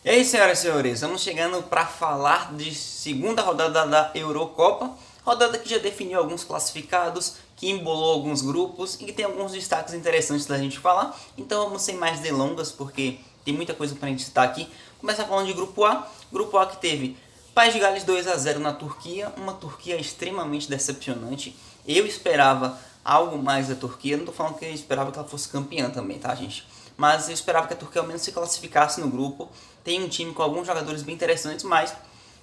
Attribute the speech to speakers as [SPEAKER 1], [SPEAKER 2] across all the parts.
[SPEAKER 1] E aí, senhoras e senhores, estamos chegando para falar de segunda rodada da Eurocopa, rodada que já definiu alguns classificados, que embolou alguns grupos e que tem alguns destaques interessantes da gente falar. Então vamos sem mais delongas, porque tem muita coisa para a gente citar aqui. Começar falando de grupo A que teve País de Gales 2-0 na Turquia, uma Turquia extremamente decepcionante. Eu esperava algo mais da Turquia, não estou falando que eu esperava que ela fosse campeã também, tá, gente? Mas eu esperava que a Turquia ao menos se classificasse no grupo. Tem um time com alguns jogadores bem interessantes, mas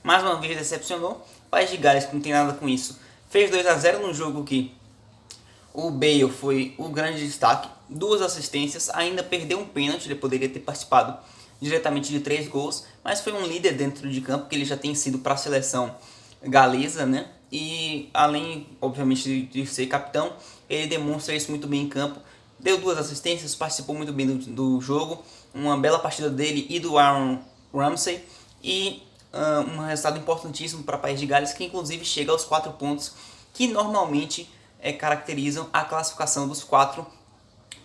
[SPEAKER 1] mais uma vez decepcionou. O País de Gales, que não tem nada com isso, fez 2-0 no jogo que o Bale foi o grande destaque, duas assistências, ainda perdeu um pênalti, ele poderia ter participado diretamente de 3 gols, mas foi um líder dentro de campo, que ele já tem sido para a seleção galesa, né? E além, obviamente, de ser capitão, ele demonstra isso muito bem em campo. Deu 2 assistências, participou muito bem do jogo, uma bela partida dele e do Aaron Ramsey, e um resultado importantíssimo para o País de Gales, que inclusive chega aos 4 pontos que normalmente caracterizam a classificação dos 4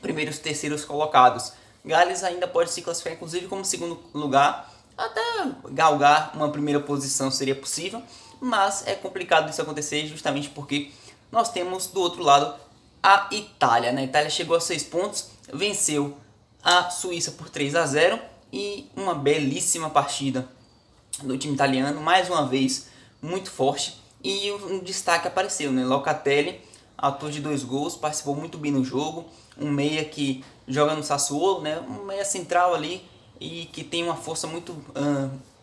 [SPEAKER 1] primeiros e terceiros colocados. Gales ainda pode se classificar inclusive como segundo lugar, até galgar uma primeira posição seria possível, mas é complicado isso acontecer justamente porque nós temos do outro lado a Itália. A Itália chegou a 6 pontos, venceu a Suíça por 3-0 e uma belíssima partida do time italiano, mais uma vez muito forte, e um destaque apareceu, né? Locatelli, autor de 2 gols, participou muito bem no jogo, um meia que joga no Sassuolo, né? Um meia central ali e que tem uma força muito,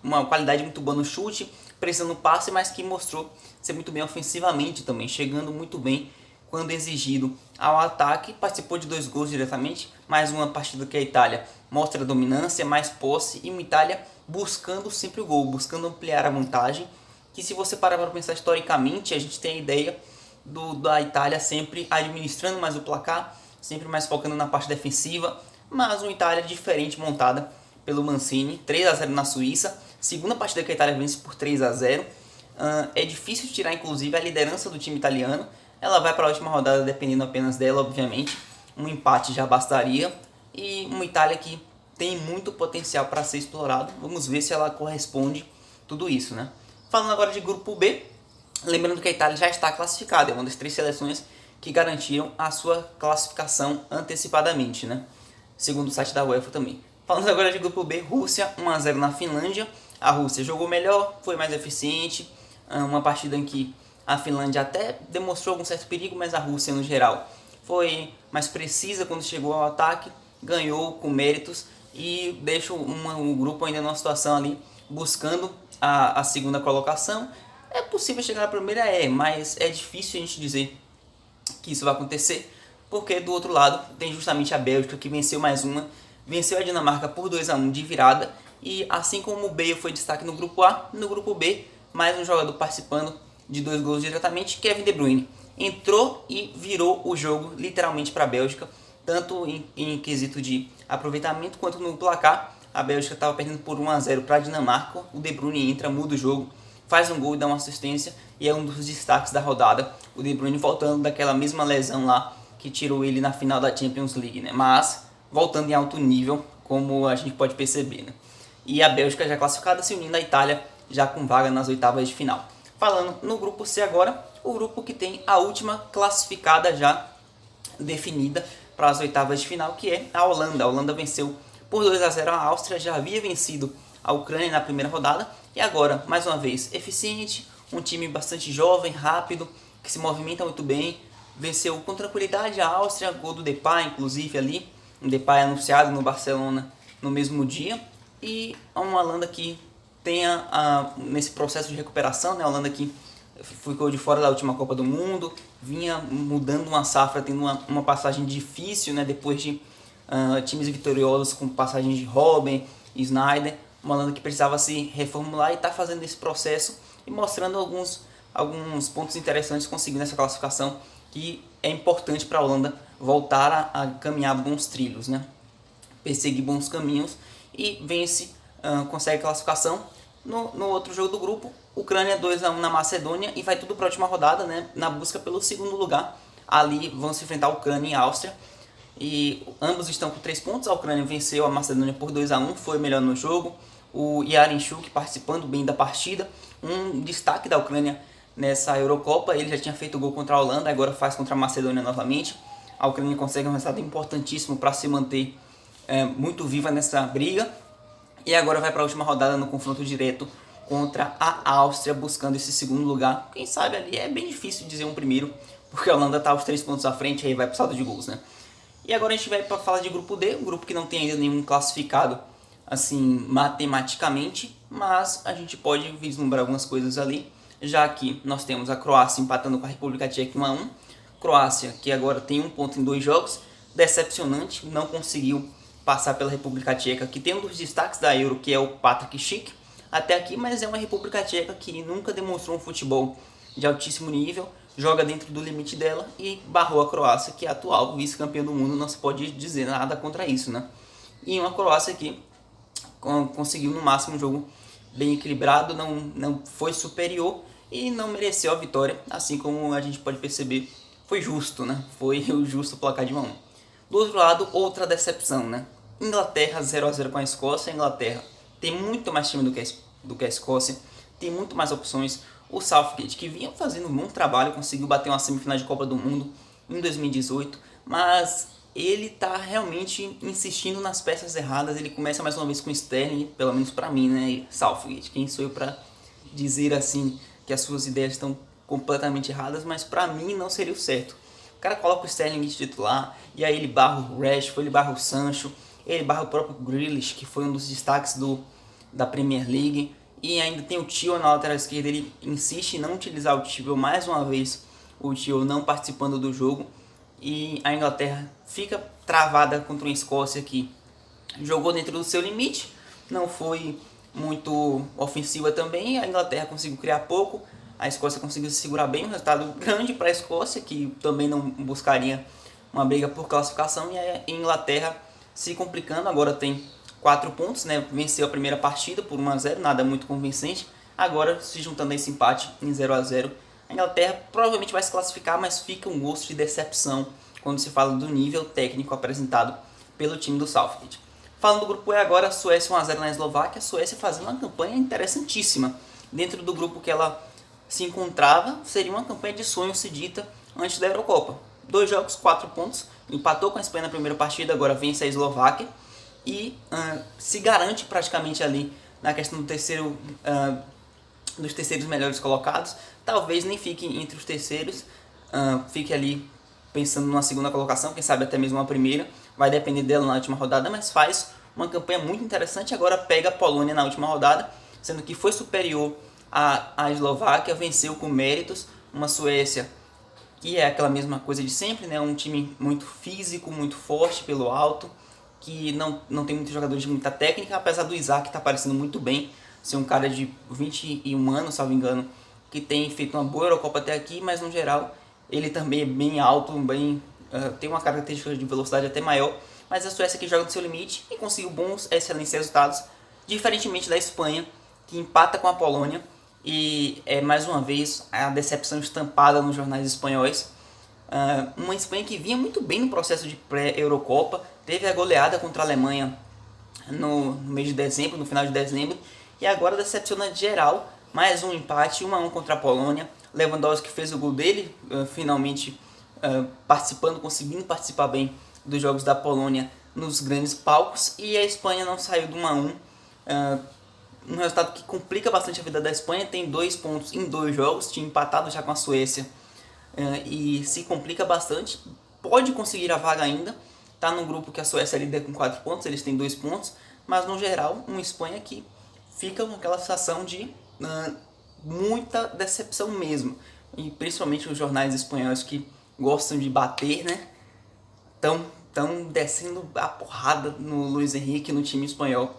[SPEAKER 1] uma qualidade muito boa no chute, precisando no passe, mas que mostrou ser muito bem ofensivamente também, chegando muito bem quando exigido ao ataque, participou de 2 gols diretamente, mais uma partida que a Itália mostra dominância, mais posse, e uma Itália buscando sempre o gol, buscando ampliar a vantagem, que se você parar para pensar historicamente, a gente tem a ideia da Itália sempre administrando mais o placar, sempre mais focando na parte defensiva, mas uma Itália diferente montada pelo Mancini, 3-0 na Suíça, segunda partida que a Itália vence por 3-0, é difícil tirar inclusive a liderança do time italiano, ela vai para a última rodada dependendo apenas dela, obviamente, um empate já bastaria, e uma Itália que tem muito potencial para ser explorado, vamos ver se ela corresponde tudo isso, né? Falando agora de grupo B, lembrando que a Itália já está classificada, é uma das 3 seleções que garantiram a sua classificação antecipadamente, né? Segundo o site da UEFA também. Falando agora de grupo B, Rússia 1-0 na Finlândia. A Rússia jogou melhor, foi mais eficiente, uma partida em que a Finlândia até demonstrou algum certo perigo, mas a Rússia no geral foi mais precisa quando chegou ao ataque, ganhou com méritos e deixa o grupo ainda numa situação ali buscando a segunda colocação. É possível chegar na primeira, mas é difícil a gente dizer que isso vai acontecer, porque do outro lado tem justamente a Bélgica, que venceu mais uma, venceu a Dinamarca por 2-1 de virada, e assim como o Bale foi destaque no grupo A, no grupo B, mais um jogador participando de 2 gols diretamente, Kevin De Bruyne. Entrou e virou o jogo literalmente para a Bélgica, tanto em quesito de aproveitamento quanto no placar. A Bélgica estava perdendo por 1-0 para a Dinamarca, o De Bruyne entra, muda o jogo, faz um gol e dá uma assistência, e é um dos destaques da rodada, o De Bruyne voltando daquela mesma lesão lá que tirou ele na final da Champions League, né? Mas voltando em alto nível, como a gente pode perceber, né? E a Bélgica já classificada, se unindo à Itália já com vaga nas oitavas de final. Falando no grupo C agora, o grupo que tem a última classificada já definida para as oitavas de final, que é a Holanda. A Holanda venceu por 2-0 a Áustria, já havia vencido a Ucrânia na primeira rodada, e agora, mais uma vez, eficiente, um time bastante jovem, rápido, que se movimenta muito bem, venceu com tranquilidade a Áustria, gol do Depay inclusive ali, um Depay anunciado no Barcelona no mesmo dia, e uma Holanda que tenha nesse processo de recuperação, né? A Holanda que ficou de fora da última Copa do Mundo, vinha mudando uma safra, tendo uma passagem difícil, né? Depois de times vitoriosos com passagens de Robben, Sneijder, uma Holanda que precisava se reformular e está fazendo esse processo e mostrando alguns pontos interessantes, conseguindo essa classificação que é importante para a Holanda voltar a caminhar bons trilhos, né? Perseguir bons caminhos, e vence, consegue classificação. No outro jogo do grupo, Ucrânia 2-1 na Macedônia, e vai tudo para a última rodada, né, na busca pelo segundo lugar. Ali vão se enfrentar a Ucrânia e a Áustria, e ambos estão com 3 pontos. A Ucrânia venceu a Macedônia por 2-1, foi melhor no jogo, o Yaremchuk participando bem da partida, um destaque da Ucrânia nessa Eurocopa. Ele já tinha feito gol contra a Holanda, agora faz contra a Macedônia novamente. A Ucrânia consegue um resultado importantíssimo para se manter muito viva nessa briga. E agora vai para a última rodada no confronto direto contra a Áustria, buscando esse segundo lugar. Quem sabe ali é bem difícil dizer um primeiro, porque a Holanda está aos 3 pontos à frente, aí vai para o saldo de gols, né? E agora a gente vai para falar de grupo D, um grupo que não tem ainda nenhum classificado assim matematicamente, mas a gente pode vislumbrar algumas coisas ali, já que nós temos a Croácia empatando com a República Tcheca 1-1. Croácia, que agora tem 1 ponto em 2 jogos, decepcionante, não conseguiu passar pela República Tcheca, que tem um dos destaques da Euro, que é o Patrik Schick, até aqui, mas é uma República Tcheca que nunca demonstrou um futebol de altíssimo nível, joga dentro do limite dela e barrou a Croácia, que é a atual vice-campeã do mundo, não se pode dizer nada contra isso, né? E uma Croácia que conseguiu no máximo um jogo bem equilibrado, não foi superior e não mereceu a vitória, assim como a gente pode perceber, foi justo, né? Foi o justo placar de 1-1. Do outro lado, outra decepção, né? Inglaterra 0-0 com a Escócia. A Inglaterra tem muito mais time do que a Escócia, tem muito mais opções. O Southgate, que vinha fazendo um bom trabalho, conseguiu bater uma semifinal de Copa do Mundo em 2018, mas ele está realmente insistindo nas peças erradas. Ele começa mais uma vez com o Sterling, pelo menos para mim, né? Southgate, quem sou eu para dizer assim que as suas ideias estão completamente erradas, mas para mim não seria o certo. O cara coloca o Sterling de titular, e aí ele barra o Rashford, ele barra o Sancho, ele barra o próprio Grealish, que foi um dos destaques da Premier League, e ainda tem o Tio na lateral esquerda. Ele insiste em não utilizar o Tio mais uma vez, o Tio não participando do jogo, e a Inglaterra fica travada contra uma Escócia que jogou dentro do seu limite, não foi muito ofensiva também. A Inglaterra conseguiu criar pouco, a Escócia conseguiu se segurar bem, um resultado grande para a Escócia, que também não buscaria uma briga por classificação, e a Inglaterra se complicando, agora tem 4 pontos, né? Venceu a primeira partida por 1-0, nada muito convincente, agora se juntando a esse empate em 0-0, a Inglaterra provavelmente vai se classificar, mas fica um gosto de decepção quando se fala do nível técnico apresentado pelo time do Southgate. Falando do grupo E agora, a Suécia 1-0 na Eslováquia, a Suécia fazendo uma campanha interessantíssima. Dentro do grupo que ela se encontrava, seria uma campanha de sonho se dita antes da Eurocopa. 2 jogos, 4 pontos, empatou com a Espanha na primeira partida, agora vence a Eslováquia e se garante praticamente ali na questão do dos terceiros melhores colocados. Talvez nem fique entre os terceiros, fique ali pensando numa segunda colocação, quem sabe até mesmo uma primeira, vai depender dela na última rodada, mas faz uma campanha muito interessante. Agora pega a Polônia na última rodada, sendo que foi superior à Eslováquia, venceu com méritos uma Suécia que é aquela mesma coisa de sempre, né? Um time muito físico, muito forte pelo alto, que não tem muitos jogadores de muita técnica, apesar do Isaac estar parecendo muito bem, ser um cara de 21 anos, salvo engano, que tem feito uma boa Eurocopa até aqui, mas no geral ele também é bem alto, tem uma característica de velocidade até maior, mas a Suécia que joga no seu limite e conseguiu bons, excelentes resultados, diferentemente da Espanha, que empata com a Polônia, e é mais uma vez a decepção estampada nos jornais espanhóis. Uma Espanha que vinha muito bem no processo de pré-Eurocopa, teve a goleada contra a Alemanha no mês de dezembro, no final de dezembro, e agora decepciona geral, mais um empate, 1-1 contra a Polônia. Lewandowski fez o gol dele, finalmente conseguindo participar bem dos jogos da Polônia nos grandes palcos, e a Espanha não saiu do 1-1, um resultado que complica bastante a vida da Espanha. Tem 2 pontos em 2 jogos, tinha empatado já com a Suécia, e se complica bastante, pode conseguir a vaga ainda, está no grupo que a Suécia é líder com 4 pontos, eles têm 2 pontos, mas no geral, uma Espanha que fica com aquela sensação de muita decepção mesmo, e principalmente os jornais espanhóis que gostam de bater, né, estão descendo a porrada no Luis Henrique, no time espanhol.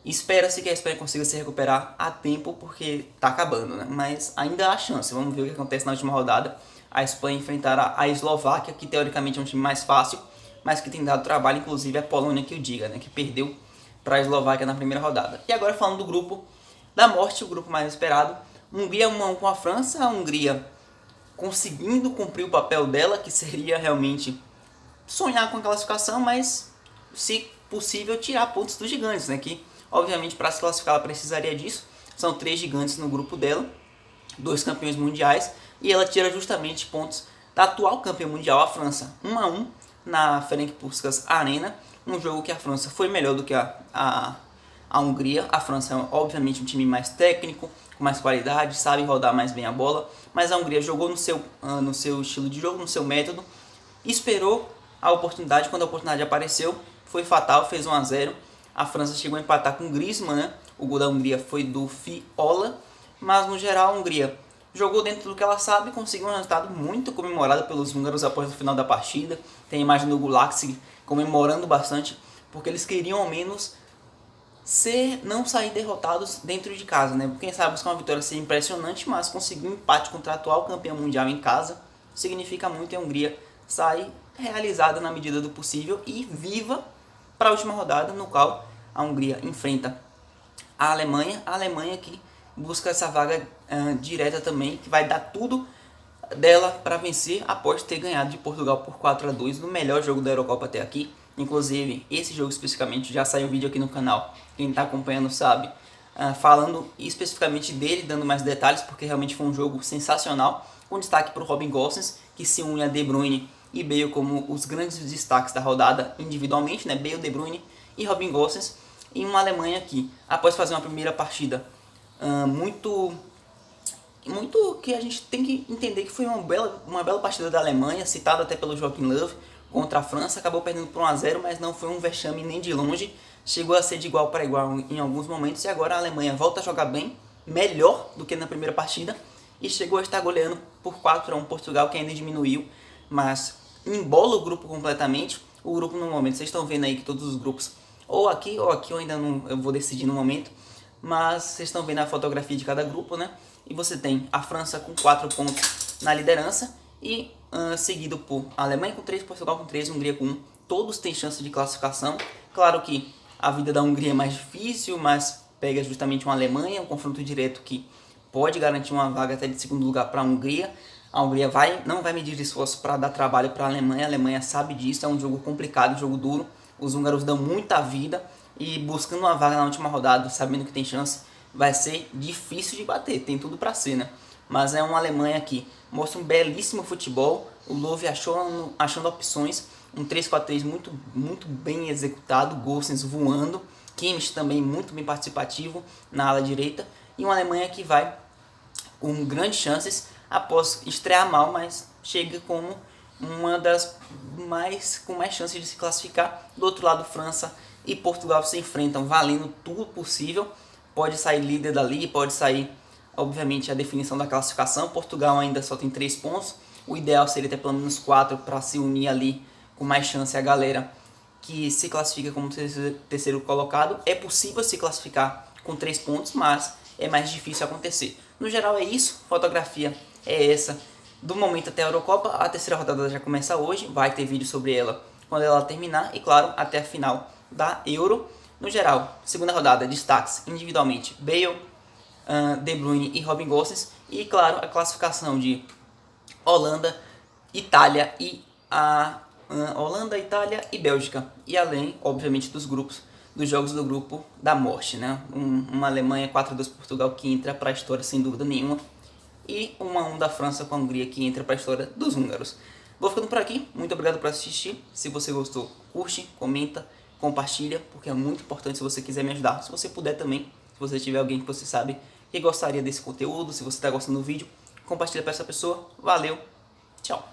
[SPEAKER 1] Espera-se que a Espanha consiga se recuperar a tempo, porque está acabando, né? Mas ainda há chance. Vamos ver o que acontece na última rodada. A Espanha enfrentará a Eslováquia, que teoricamente é um time mais fácil, mas que tem dado trabalho, inclusive a Polônia, que eu diga, né? Que perdeu para a Eslováquia na primeira rodada. E agora falando do grupo da morte, o grupo mais esperado. Hungria 1-1 com a França. A Hungria conseguindo cumprir o papel dela, que seria realmente sonhar com a classificação, mas se possível tirar pontos dos gigantes, né? Que Obviamente, para se classificar, ela precisaria disso. São 3 gigantes no grupo dela, 2 campeões mundiais, e ela tira justamente pontos da atual campeã mundial, a França, 1-1 na Ferenc Puskás Arena, um jogo que a França foi melhor do que a Hungria. A França é obviamente um time mais técnico, com mais qualidade, sabe rodar mais bem a bola, mas a Hungria jogou no seu estilo de jogo, no seu método, esperou a oportunidade. Quando a oportunidade apareceu, foi fatal, fez 1-0. A França chegou a empatar com o Griezmann, né? O gol da Hungria foi do Fiola, mas no geral a Hungria jogou dentro do que ela sabe e conseguiu um resultado muito comemorado pelos húngaros após o final da partida. Tem a imagem do Gulaxi comemorando bastante, porque eles queriam ao menos não sair derrotados dentro de casa, né? Quem sabe buscar uma vitória seria impressionante, mas conseguir um empate contra a atual campeã mundial em casa significa muito, e a Hungria sai realizada na medida do possível e viva para a última rodada, no qual a Hungria enfrenta a Alemanha que busca essa vaga direta também, que vai dar tudo dela para vencer após ter ganhado de Portugal por 4-2 no melhor jogo da Eurocopa até aqui. Inclusive, esse jogo especificamente já saiu um vídeo aqui no canal, quem está acompanhando sabe, falando especificamente dele, dando mais detalhes, porque realmente foi um jogo sensacional, com destaque para o Robin Gosens, que se une a De Bruyne e Bale como os grandes destaques da rodada individualmente, né? Bale, De Bruyne e Robin Gosens, em uma Alemanha que, após fazer uma primeira partida muito que a gente tem que entender que foi uma bela partida da Alemanha, citada até pelo Joachim Löw, contra a França, acabou perdendo por 1-0, mas não foi um vexame nem de longe, chegou a ser de igual para igual em alguns momentos, e agora a Alemanha volta a jogar bem, melhor do que na primeira partida, e chegou a estar goleando por 4-1 Portugal, que ainda diminuiu, mas embola o grupo completamente. O grupo no momento, vocês estão vendo aí que todos os grupos, ou aqui eu ainda não, eu vou decidir no momento, mas vocês estão vendo a fotografia de cada grupo, né? E você tem a França com 4 pontos na liderança e seguido por a Alemanha com 3, Portugal com 3, Hungria com 1. Todos têm chance de classificação. Claro que a vida da Hungria é mais difícil, mas pega justamente uma Alemanha, um confronto direto que pode garantir uma vaga até de segundo lugar para a Hungria. A Hungria não vai medir esforço para dar trabalho para a Alemanha sabe disso, é um jogo complicado, um jogo duro. Os húngaros dão muita vida e buscando uma vaga na última rodada, sabendo que tem chance, vai ser difícil de bater, tem tudo para ser, né? Mas é uma Alemanha que mostra um belíssimo futebol, o Löw achando opções, um 3-4-3 muito bem executado, Gosens voando, Kimmich também muito bem participativo na ala direita, e uma Alemanha que vai com grandes chances após estrear mal, mas chega como uma das com mais chances de se classificar. Do outro lado, França e Portugal se enfrentam valendo tudo possível, pode sair líder dali, pode sair obviamente a definição da classificação. Portugal ainda só tem 3 pontos, o ideal seria ter pelo menos 4 para se unir ali com mais chance a galera que se classifica como terceiro colocado. É possível se classificar com 3 pontos, mas é mais difícil acontecer. No geral é isso, fotografia é essa do momento até a Eurocopa. A terceira rodada já começa hoje, vai ter vídeo sobre ela quando ela terminar e claro, até a final da Euro. No geral, segunda rodada, destaques individualmente, Bale, De Bruyne e Robin Gosens, e claro, a classificação de Holanda, Itália e Bélgica, e além, obviamente, dos jogos do grupo da morte, né? Uma Alemanha 4-2 Portugal que entra para a história sem dúvida nenhuma, e 1-1 da França com a Hungria que entra para a história dos húngaros. Vou ficando por aqui, muito obrigado por assistir. Se você gostou, curte, comenta, compartilha, porque é muito importante se você quiser me ajudar. Se você puder também, se você tiver alguém que você sabe que gostaria desse conteúdo, se você está gostando do vídeo, compartilha para essa pessoa. Valeu, tchau!